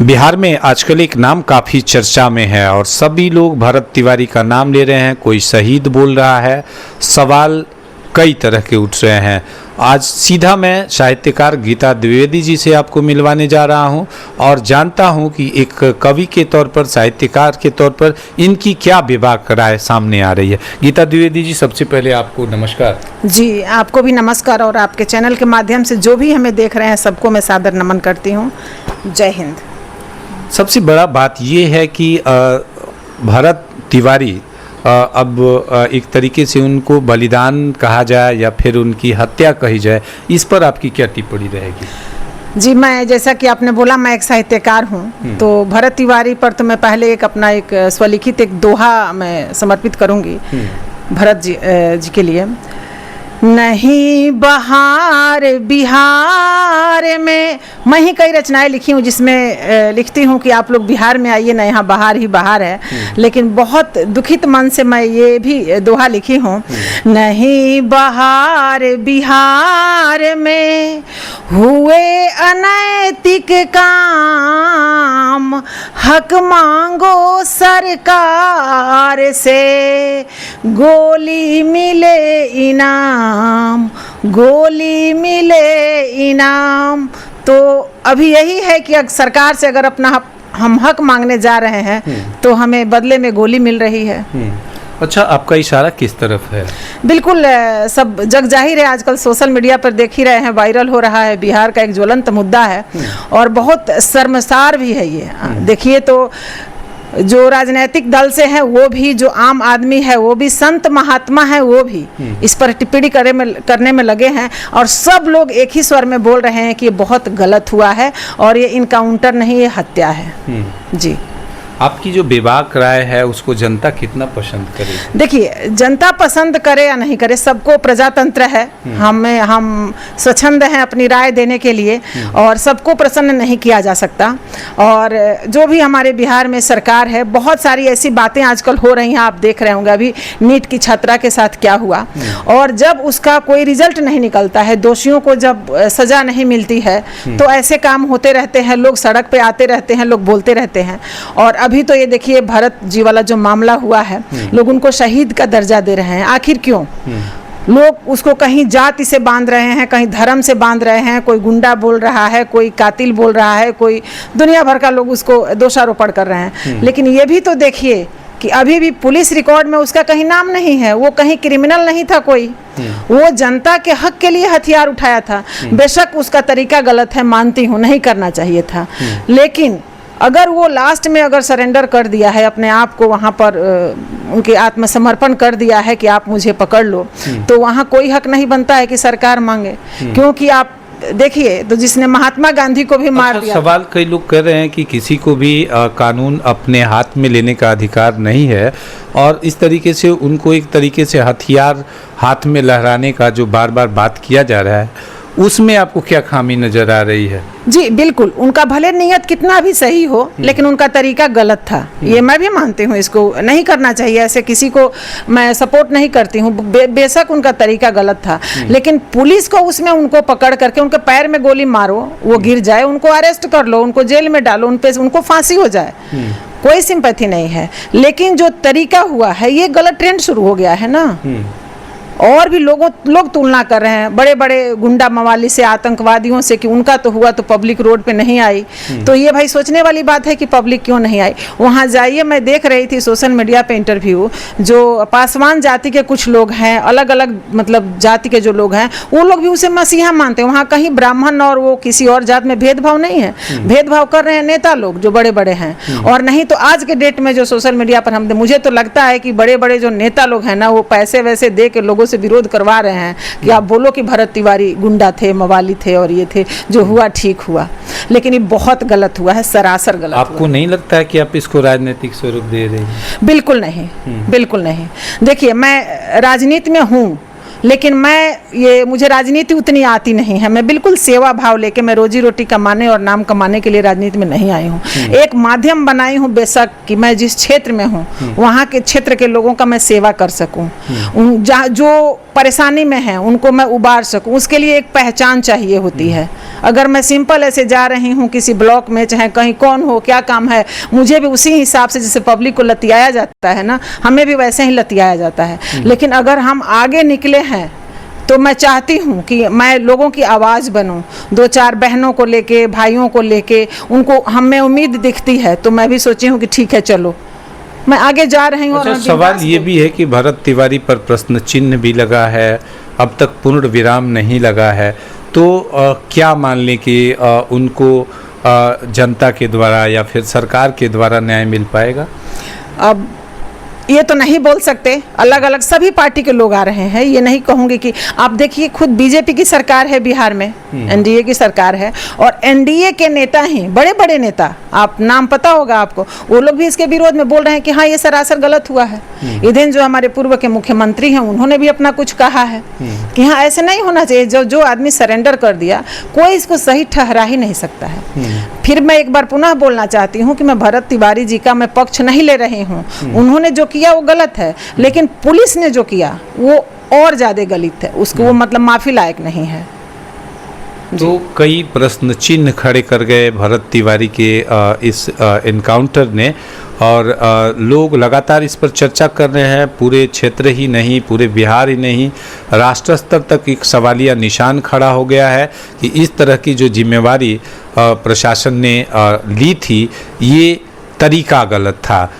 बिहार में आजकल एक नाम काफ़ी चर्चा में है और सभी लोग भरत तिवारी का नाम ले रहे हैं। कोई शहीद बोल रहा है, सवाल कई तरह के उठ रहे हैं। आज सीधा मैं साहित्यकार गीता द्विवेदी जी से आपको मिलवाने जा रहा हूं और जानता हूं कि एक कवि के तौर पर, साहित्यकार के तौर पर इनकी क्या बेबाक राय सामने आ रही है। गीता द्विवेदी जी, सबसे पहले आपको नमस्कार। जी, आपको भी नमस्कार और आपके चैनल के माध्यम से जो भी हमें देख रहे हैं सबको मैं सादर नमन करती हूँ। जय हिंद। सबसे बड़ा बात ये है कि भरत तिवारी अब एक तरीके से उनको बलिदान कहा जाए या फिर उनकी हत्या कही जाए, इस पर आपकी क्या टिप्पणी रहेगी? जी, मैं जैसा कि आपने बोला, मैं एक साहित्यकार हूँ, तो भरत तिवारी पर तो मैं पहले एक स्वलिखित एक दोहा मैं समर्पित करूँगी भरत जी के लिए। नहीं बहार बिहार में, मैं ही कई रचनाएं लिखी हूँ जिसमें लिखती हूँ कि आप लोग बिहार में आइए ना, यहाँ बहार ही बहार है। लेकिन बहुत दुखित मन से मैं ये भी दोहा लिखी हूँ। नहीं बहार बिहार में हुए अनैतिक काम, हक मांगो सरकार से, गोली मिले इनाम, गोली मिले इनाम। तो अभी यही है कि सरकार से अगर अपना हम हक मांगने जा रहे हैं तो हमें बदले में गोली मिल रही है। अच्छा, आपका इशारा किस तरफ है? बिल्कुल, सब जग जाहिर है, आजकल सोशल मीडिया पर देख ही रहे हैं, वायरल हो रहा है। बिहार का एक ज्वलंत मुद्दा है और बहुत शर्मसार भी है ये। देखिए, तो जो राजनीतिक दल से है वो भी, जो आम आदमी है वो भी, संत महात्मा है वो भी इस पर टिप्पणी करने में लगे हैं और सब लोग एक ही स्वर में बोल रहे हैं कि ये बहुत गलत हुआ है और ये इनकाउंटर नहीं, ये हत्या है। जी, आपकी जो बेबाक राय है उसको जनता कितना पसंद करे? देखिए, जनता पसंद करे या नहीं करे, सबको प्रजातंत्र है, हम स्वच्छंद हैं अपनी राय देने के लिए और सबको प्रसन्न नहीं किया जा सकता। और जो भी हमारे बिहार में सरकार है, बहुत सारी ऐसी बातें आजकल हो रही हैं, आप देख रहे होंगे अभी नीट की छात्रा के साथ क्या हुआ। और जब उसका कोई रिजल्ट नहीं निकलता है, दोषियों को जब सजा नहीं मिलती है, तो ऐसे काम होते रहते हैं, लोग सड़क पे आते रहते हैं, लोग बोलते रहते हैं। और अभी तो ये देखिए, भरत जी वाला जो मामला हुआ है, लोग उनको शहीद का दर्जा दे रहे हैं। आखिर क्यों? लोग उसको कहीं जाति से बांध रहे हैं, कहीं धर्म से बांध रहे हैं, कोई गुंडा बोल रहा है, कोई कातिल बोल रहा है, कोई दुनिया भर का लोग उसको दोषारोपण कर रहे हैं। लेकिन ये भी तो देखिए कि अभी भी पुलिस रिकॉर्ड में उसका कहीं नाम नहीं है, वो कहीं क्रिमिनल नहीं था कोई, वो जनता के हक के लिए हथियार उठाया था। बेशक उसका तरीका गलत है, मानती हूँ, नहीं करना चाहिए था, लेकिन अगर वो लास्ट में अगर सरेंडर कर दिया है अपने आप को, वहाँ पर उनके आत्मसमर्पण कर दिया है कि आप मुझे पकड़ लो, तो वहाँ कोई हक नहीं बनता है कि सरकार मांगे। क्योंकि आप देखिए, तो जिसने महात्मा गांधी को भी मार दिया। सवाल कई लोग कर रहे हैं कि किसी को भी कानून अपने हाथ में लेने का अधिकार नहीं है और इस तरीके से उनको एक तरीके से हथियार हाथ में लहराने का जो बार बार बात किया जा रहा है, उसमें आपको क्या खामी नजर आ रही है? जी बिल्कुल, उनका भले नियत कितना भी सही हो, लेकिन उनका तरीका गलत था, ये मैं भी मानती हूँ। इसको नहीं करना चाहिए, ऐसे किसी को मैं सपोर्ट नहीं करती हूँ। बेशक उनका तरीका गलत था, लेकिन पुलिस को उसमें उनको पकड़ करके उनके पैर में गोली मारो, वो गिर जाए, उनको अरेस्ट कर लो, उनको जेल में डालो, उनको फांसी हो जाए, कोई सिंपैथी नहीं है। लेकिन जो तरीका हुआ है, ये गलत ट्रेंड शुरू हो गया है ना। और भी लोग तुलना कर रहे हैं बड़े बड़े गुंडा मवाली से, आतंकवादियों से, कि उनका तो हुआ तो पब्लिक रोड पे नहीं आई। तो ये भाई सोचने वाली बात है कि पब्लिक क्यों नहीं आई। वहाँ जाइए, मैं देख रही थी सोशल मीडिया पे इंटरव्यू, जो पासवान जाति के कुछ लोग हैं, अलग अलग मतलब जाति के जो लोग हैं, वो लोग भी उसे मसीहा मानते हैं। वहाँ कहीं ब्राह्मण और वो किसी और जात में भेदभाव नहीं है। भेदभाव कर रहे हैं नेता लोग जो बड़े बड़े हैं। और नहीं तो आज के डेट में जो सोशल मीडिया पर मुझे तो लगता है कि बड़े बड़े जो नेता लोग हैं ना, वो पैसे वैसे दे के लोगों से विरोध करवा रहे हैं कि आप बोलो कि भरत तिवारी गुंडा थे, मवाली थे और ये थे, जो हुआ ठीक हुआ। लेकिन ये बहुत गलत हुआ है, सरासर गलत। आपको नहीं लगता है कि आप इसको राजनीतिक स्वरूप दे रहे हैं? बिल्कुल नहीं, बिल्कुल नहीं। देखिए, मैं राजनीति में हूँ, लेकिन मुझे राजनीति उतनी आती नहीं है। मैं बिल्कुल सेवा भाव लेके, मैं रोजी रोटी कमाने और नाम कमाने के लिए राजनीति में नहीं आई हूँ। एक माध्यम बनाई हूँ बेशक कि मैं जिस क्षेत्र में हूँ वहाँ के क्षेत्र के लोगों का मैं सेवा कर सकूँ, जो परेशानी में है उनको मैं उबार सकूँ। उसके लिए एक पहचान चाहिए होती है। अगर मैं सिंपल ऐसे जा रही हूँ किसी ब्लॉक में, चाहे कहीं कौन हो, क्या काम है, मुझे भी उसी हिसाब से जैसे पब्लिक को लतियाया जाता है ना, हमें भी वैसे ही लतियाया जाता है। लेकिन अगर हम आगे निकले हैं तो मैं चाहती हूँ कि मैं लोगों की आवाज़ बनूँ, 2-4 बहनों को लेके, भाइयों को लेके, उनको हमें उम्मीद दिखती है तो मैं भी सोची हूँ कि ठीक है चलो मैं आगे जा रही हूँ। अच्छा, सवाल ये भी है कि भरत तिवारी पर प्रश्न चिन्ह भी लगा है, अब तक पूर्ण विराम नहीं लगा है, तो क्या मान लें कि उनको जनता के द्वारा या फिर सरकार के द्वारा न्याय मिल पाएगा? अब ये तो नहीं बोल सकते, अलग अलग सभी पार्टी के लोग आ रहे हैं, ये नहीं कहूँगी कि आप देखिए खुद बीजेपी की सरकार है बिहार में, एनडीए की सरकार है, और एनडीए के नेता ही, बड़े बड़े नेता, आप नाम पता होगा आपको, वो लोग भी इसके विरोध में बोल रहे हैं कि हाँ ये सरासर गलत हुआ है। इधर जो हमारे पूर्व के मुख्यमंत्री हैं उन्होंने भी अपना कुछ कहा है कि हाँ ऐसे नहीं होना चाहिए, जो आदमी सरेंडर कर दिया कोई इसको सही ठहरा ही नहीं सकता है। फिर मैं एक बार पुनः बोलना चाहती हूँ कि मैं भरत तिवारी जी का मैं पक्ष नहीं ले रही हूँ, उन्होंने जो किया वो गलत है, लेकिन पुलिस ने जो किया वो और ज्यादा गलत है, उसको वो मतलब माफी लायक नहीं है। तो कई प्रश्न चिन्ह खड़े कर गए भरत तिवारी के इस एनकाउंटर ने, और लोग लगातार इस पर चर्चा कर रहे हैं। पूरे क्षेत्र ही नहीं, पूरे बिहार ही नहीं, राष्ट्र स्तर तक एक सवालिया निशान खड़ा हो गया है कि इस तरह की जो जिम्मेवारी प्रशासन ने ली थी, ये तरीका गलत था।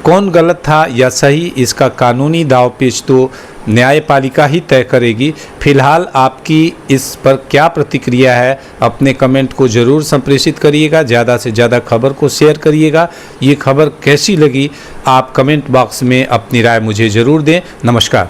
कौन गलत था या सही, इसका कानूनी दावपेच तो न्यायपालिका ही तय करेगी। फिलहाल आपकी इस पर क्या प्रतिक्रिया है, अपने कमेंट को ज़रूर संप्रेषित करिएगा, ज़्यादा से ज़्यादा खबर को शेयर करिएगा। ये खबर कैसी लगी आप कमेंट बॉक्स में अपनी राय मुझे ज़रूर दें। नमस्कार।